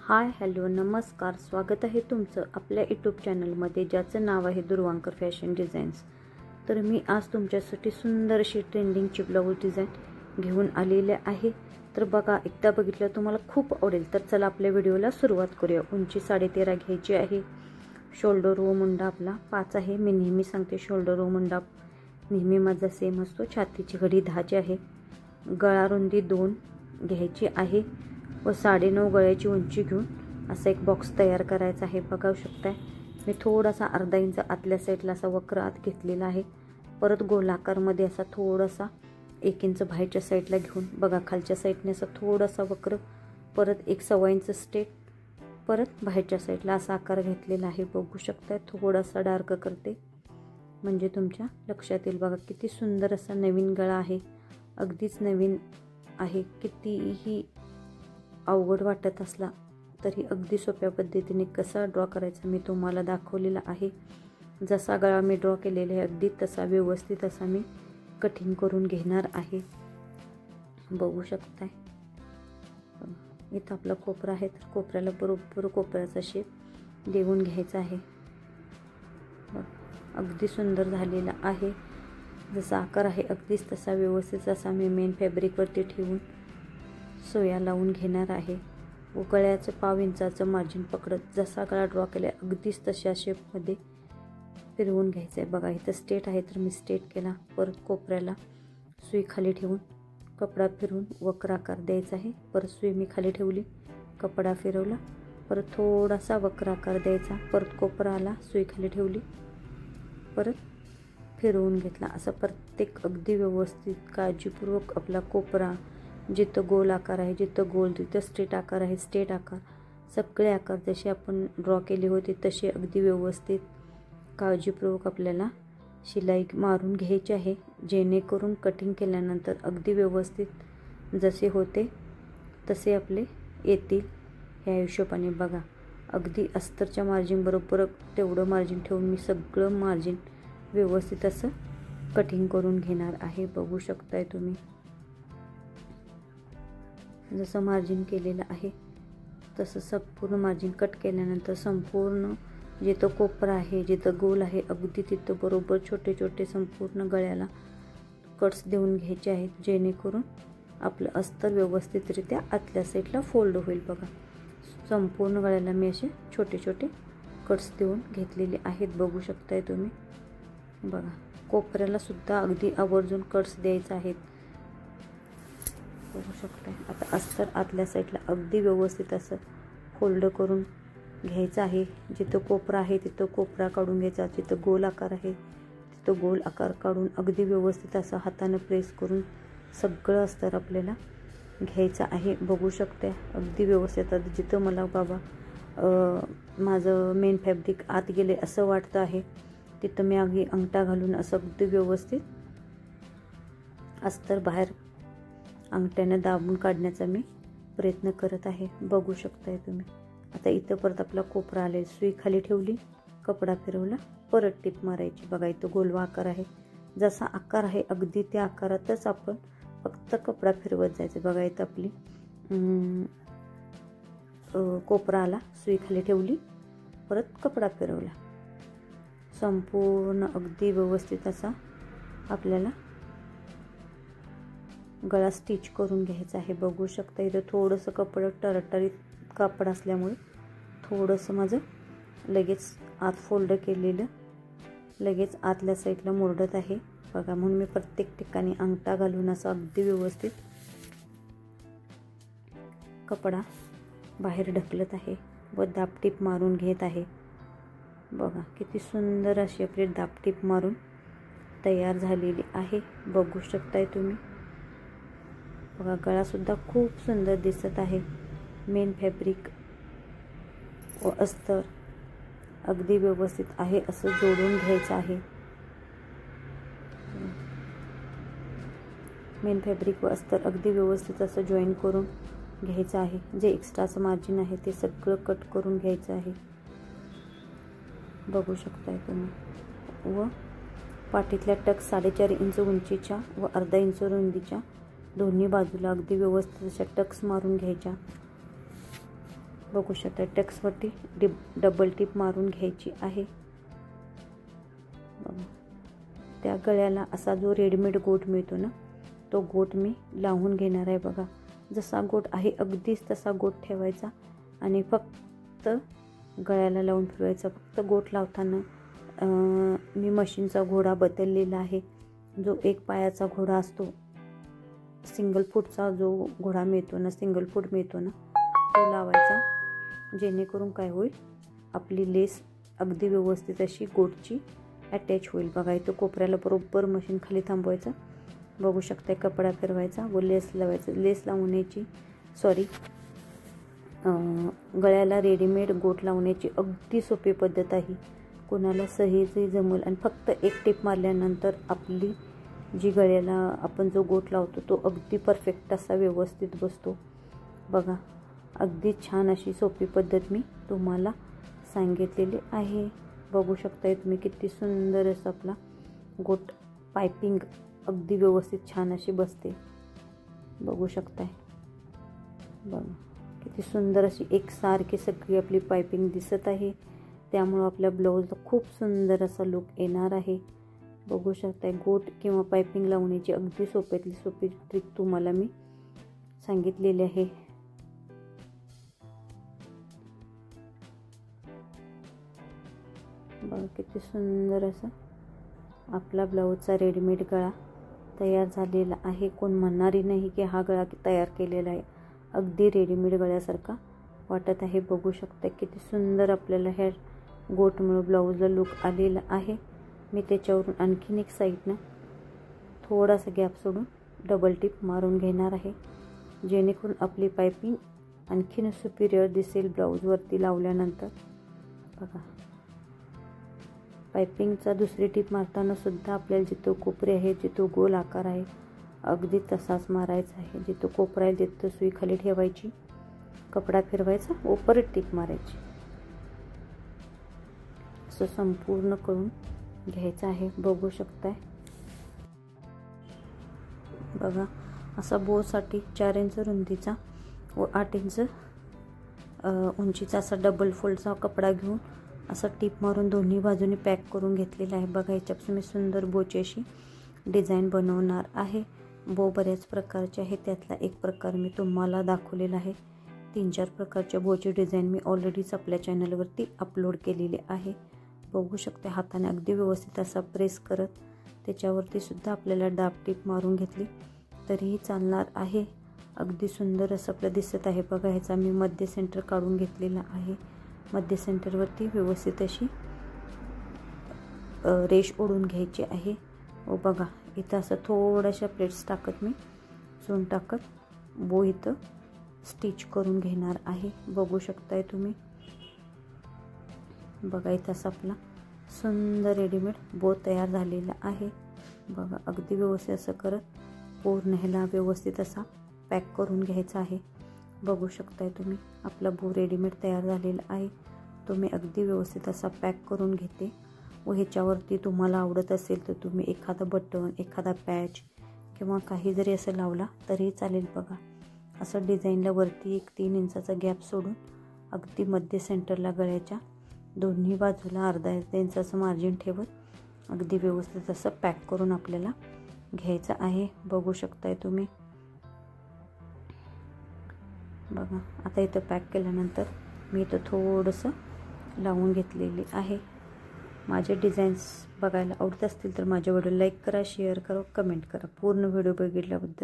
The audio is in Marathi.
हाय हॅलो नमस्कार, स्वागत आहे तुमचं आपल्या यूट्यूब चॅनलमध्ये ज्याचं नाव आहे दुर्वांकर फॅशन डिझाईन्स। तर मी आज तुमच्यासाठी सुंदर अशी ट्रेंडिंगची ब्लाऊज डिझाईन घेऊन आलेले आहे। तर बघा, एकदा बघितलं तुम्हाला खूप आवडेल। तर चला आपल्या व्हिडिओला सुरुवात करूया। उंची 13.5 घ्यायची आहे। शोल्डर रो मुंडा आपला 5 आहे। मी नेहमी सांगते शोल्डर रो मुंडा नेहमी माझा सेम असतो। छातीची घडी 10 आहे। गळा रुंदी 2 घ्यायची आहे व 9.5 गळ्याची उंची घेऊन असा एक बॉक्स तयार करायचा आहे। बघू शकताय मी थोडासा अर्धा इंच आतल्या साईडला असा वक्र आत घेतलेला आहे। परत गोलाकारमध्ये असा थोडासा 1 इंच बाहेरच्या साईडला घेऊन बघा खालच्या साईडने असा थोडासा वक्र, परत 1.25 इंच स्ट्रेट, परत बाहेरच्या साईडला असा आकार घेतलेला आहे। बघू शकताय थोडासा डार्क करते म्हणजे तुमच्या लक्षात येईल। बघा किती सुंदर असा नवीन गळा आहे, अगदीच नवीन आहे। कितीही अवघड वाटत असला तरी अगदी सोप्या पद्धतीने कसा ड्रॉ करायचा मी तुम्हाला दाखवलेला आहे। जसा गळा मी ड्रॉ केलेला आहे अगदी तसा व्यवस्थित असा मी कटिंग करून घेणार आहे। बघू शकताय इथं आपला कोपरा आहे, तर कोपऱ्याला बरोबर कोपऱ्याचा शेप देऊन घ्यायचा आहे। अगदी सुंदर झालेला आहे। जसा आकार आहे अगदीच तसा व्यवस्थित असा मी मेन फॅब्रिकवरती ठेवून सोया लावून घेणार आहे व गळ्याचं 1/2 इंचाचं मार्जिन पकडत जसा गळा ड्रॉ केला अगदीच तशा शेपमध्ये फिरवून घ्यायचं आहे। बघा इथं स्ट्रेट आहे तर मी स्ट्रेट केला, परत कोपऱ्याला सुई खाली ठेवून कपडा फिरवून वक्र आकार द्यायचा आहे। परत सुई मी खाली ठेवली, कपडा फिरवला, परत थोडासा वक्र आकार द्यायचा, परत कोपराला सुई खाली ठेवली, परत फिरवून घेतला। असा प्रत्येक अगदी व्यवस्थित काळजीपूर्वक आपला कोपरा जिथं गोल आकार आहे जिथं गोल, तिथं स्ट्रेट आकार आहे स्ट्रेट आकार, सगळे आकार जसे आपण ड्रॉ केले होते तसे अगदी व्यवस्थित काळजीपूर्वक आपल्याला शिलाई मारून घ्यायची आहे, जेणेकरून कटिंग केल्यानंतर अगदी व्यवस्थित जसे होते तसे आपले येतील ह्या हिशोबाने। बघा अगदी अस्तरच्या मार्जिन बरोबर तेवढं मार्जिन ठेवून मी सगळं मार्जिन व्यवस्थित असं कटिंग करून घेणार आहे। बघू शकताय तुम्ही जसं मार्जिन केलेलं आहे तसं संपूर्ण मार्जिन कट केल्यानंतर संपूर्ण जिथं कोपरा आहे जिथं गोल आहे अगदी तिथं बरोबर छोटे छोटे संपूर्ण गळ्याला कट्स देऊन घ्यायचे आहेत, जेणेकरून आपलं अस्तर व्यवस्थितरित्या आतल्या साईडला फोल्ड होईल। बघा संपूर्ण गळ्याला मी असे छोटे छोटे कट्स देऊन घेतलेले आहेत। बघू शकताय तुम्ही बघा कोपऱ्याला सुद्धा अगदी आवर्जून कट्स द्यायचे आहेत। बघू शकताय आता अस्तर आतल्या साईडला अगदी व्यवस्थित असं फोल्ड करून घ्यायचं आहे। जिथं कोपरा आहे तिथं कोपरा काढून घ्यायचा, जिथं गोल आकार आहे तिथं गोल आकार काढून अगदी व्यवस्थित असं हाताने प्रेस करून सगळं अस्तर आपल्याला घ्यायचं आहे। बघू शकताय अगदी व्यवस्थित जिथं मला बाबा माझं मेन फॅब्रिक आत गेले असं वाटतं आहे तिथं मी अगदी अंगठा घालून असं अगदी व्यवस्थित अस्तर बाहेर अंगठ्याने दाबून काढण्याचा मी प्रयत्न करत आहे। बघू शकताय तुम्ही आता इथं परत आपला कोपरा आले, सुई खाली ठेवली, कपडा फिरवला, परत टिप मारायची। बघा इथं गोलवा आकार आहे, जसा आकार आहे अगदी त्या आकारातच आपण फक्त कपडा फिरवत जायचं। बघा इथं आपली कोपरा आला, सुई खाली ठेवली, परत कपडा फिरवला, संपूर्ण अगदी व्यवस्थित असा आपल्याला गळा स्टिच करून घ्यायचा आहे। बघू शकता इथं थोडंसं कपडा टरटरीत कापड असल्यामुळे थोडंसं माझं लगेच आत फोल्ड केलेलं लगेच आतल्या साईडला मुरडत आहे। बघा म्हणून मी प्रत्येक ठिकाणी अंगठा घालून असं अगदी व्यवस्थित कपडा बाहेर ढकलत आहे व दाबटीप मारून घेत आहे। बघा किती सुंदर अशी आपली दाबटीप मारून तयार झालेली आहे। बघू शकताय तुम्ही बघा गळासुद्धा खूप सुंदर दिसत आहे। मेन फॅब्रिक व अस्तर अगदी व्यवस्थित आहे असं जोडून घ्यायचं आहे। मेन फॅब्रिक व अस्तर अगदी व्यवस्थित असं जॉईन करून घ्यायचं आहे। जे एक्स्ट्राचं मार्जिन आहे ते सगळं कट करून घ्यायचं आहे। बघू शकताय तुम्ही व पाठीतल्या टक 4.5 इंच उंचीच्या व अर्धा इंच रुंदीच्या दोन्ही बाजूला अगदी व्यवस्थित अशा टक्स मारून घ्यायच्या। बघू शकता टेक्सवरती डबल टिप मारून घ्यायची आहे। त्या गळ्याला असा जो रेडीमेड गोट मिळतो ना, तो गोट मी लावून घेणार आहे। बघा जसा गोट आहे अगदीच तसा गोट ठेवायचा आणि फक्त गळ्याला लावून फिरवायचा। फक्त गोट लावताना मी मशीनचा घोडा बदललेला आहे। जो एक पायाचा घोडा असतो, सिंगल फूटचा जो घोडा मिळतो ना, सिंगल फूट मिळतो ना, तो लावायचा, जेणेकरून काय होईल, आपली लेस अगदी व्यवस्थित अशी गोटची अटॅच होईल। बघा इथं कोपऱ्याला बरोबर मशीन खाली थांबवायचं, बघू शकता कपडा फिरवायचा व लेस लावायचं। लेस लावण्याची गळ्याला रेडीमेड गोट लावण्याची अगदी सोपी पद्धत आहे, कोणाला सहजही जमेल आणि फक्त एक टिप मारल्यानंतर आपली जी गळ्याला आपण जो गोट लावतो तो अगदी परफेक्ट असा व्यवस्थित बसतो। बघा अगदी छान अशी सोपी पद्धत मी तुम्हाला सांगितलेली आहे। बघू शकता तुम्ही किती सुंदर असं आपला गोट पाइपिंग अगदी व्यवस्थित छान अशी बसते, बघू शकताय। बघा किती सुंदर अशी एकसारखी सगळी आपली पाइपिंग दिसत आहे, त्यामुळे आपल्या ब्लाऊजला खूप सुंदर असा लुक येणार आहे। बघू शकताय गोट किंवा पाइपिंग लावण्याची अगदी सोप्यातली सोपी ट्रिक तुम्हाला मी सांगितलेली आहे। बघा किती सुंदर असा आपला ब्लाऊजचा रेडीमेड गळा तयार झालेला आहे। कोण म्हणणारही नाही की हा गळा तयार केलेला आहे, अगदी रेडीमेड गळ्यासारखा वाटत आहे। बघू शकता किती सुंदर आपल्याला ह्या गोटमुळे ब्लाऊजला लुक आलेला आहे। मी त्याच्यावरून आणखीन एक साईडनं थोडासा गॅप सोडून डबल टिप मारून घेणार आहे, जेणेकरून आपली पाइपिंग आणखीन सुपिरियर दिसेल ब्लाऊजवरती लावल्यानंतर। बघा पाइपिंगचा दुसरी टिप मारताना सुद्धा आपल्याला जिथं कोपरे आहे, जिथं गोल आकार आहे, अगदी तसाच मारायचा आहे। जिथं कोपरा आहे तिथं सुई खाली ठेवायची, कपडा फिरवायचा व परत टिप मारायची, असं संपूर्ण करून घ्यायचं आहे। बघू शकताय बघा असा बोसाठी 4 इंच रुंदीचा व 8 इंच उंचीचा असा डबल फोल्डचा कपडा घेऊन असं टिप मारून दोन्ही बाजूनी पॅक करून घेतलेला आहे। बघा याच्यापासून मी सुंदर बोची अशी डिझाईन बनवणार आहे। बो बऱ्याच प्रकारचे आहे, त्यातला एक प्रकार मी तुम्हाला दाखवलेला आहे। 3-4 प्रकारच्या बोची डिझाईन मी ऑलरेडीच आपल्या चॅनलवरती अपलोड केलेले आहे। बघू शकते हाताने अगदी व्यवस्थित असा प्रेस करत त्याच्यावरती सुद्धा आपल्याला दाब टिप मारून घेतली तरीही चालणार आहे। अगदी सुंदर असं आपलं दिसत आहे। बघा ह्याचा मी मध्य सेंटर काढून घेतलेला आहे। मध्य सेंटरवरती व्यवस्थित अशी रेष ओढून घ्यायची आहे व बघा इथं असं थोड्याशा प्लेट्स टाकत मी चून टाकत बो इथं स्टिच करून घेणार आहे। बघू शकताय तुम्ही बघा इथं असं आपला सुंदर रेडीमेड बो तयार झालेला आहे। बघा अगदी व्यवस्थित असं करत पूर्ण ह्याला व्यवस्थित असा पॅक करून घ्यायचा आहे। बघू शकताय तुम्ही आपला बो रेडीमेड तयार झालेला आहे, तो मी अगदी व्यवस्थित असा पॅक करून घेते व ह्याच्यावरती तुम्हाला आवडत असेल तर तुम्ही एखादा बटन, एखादा पॅच किंवा काही जरी असं लावला तरी चालेल। बघा असं डिझाईनला वरती एक 3 इंचाचा गॅप सोडून अगदी मध्य सेंटरला गळ्याच्या दोन्ही बाजूला अर्धा इंचाचं मार्जिन ठेवत अगदी व्यवस्थित असं पॅक करून आपल्याला घ्यायचं आहे। बघू शकताय तुम्ही बघा आता इथं पॅक केल्यानंतर मी इथं थोडंसं लावून घेतलेले आहे। माझे डिझाईन्स बघायला आवडत असतील तर माझ्या व्हिडिओ लाईक करा, शेअर करा, कमेंट करा। पूर्ण व्हिडिओ बघितल्याबद्दल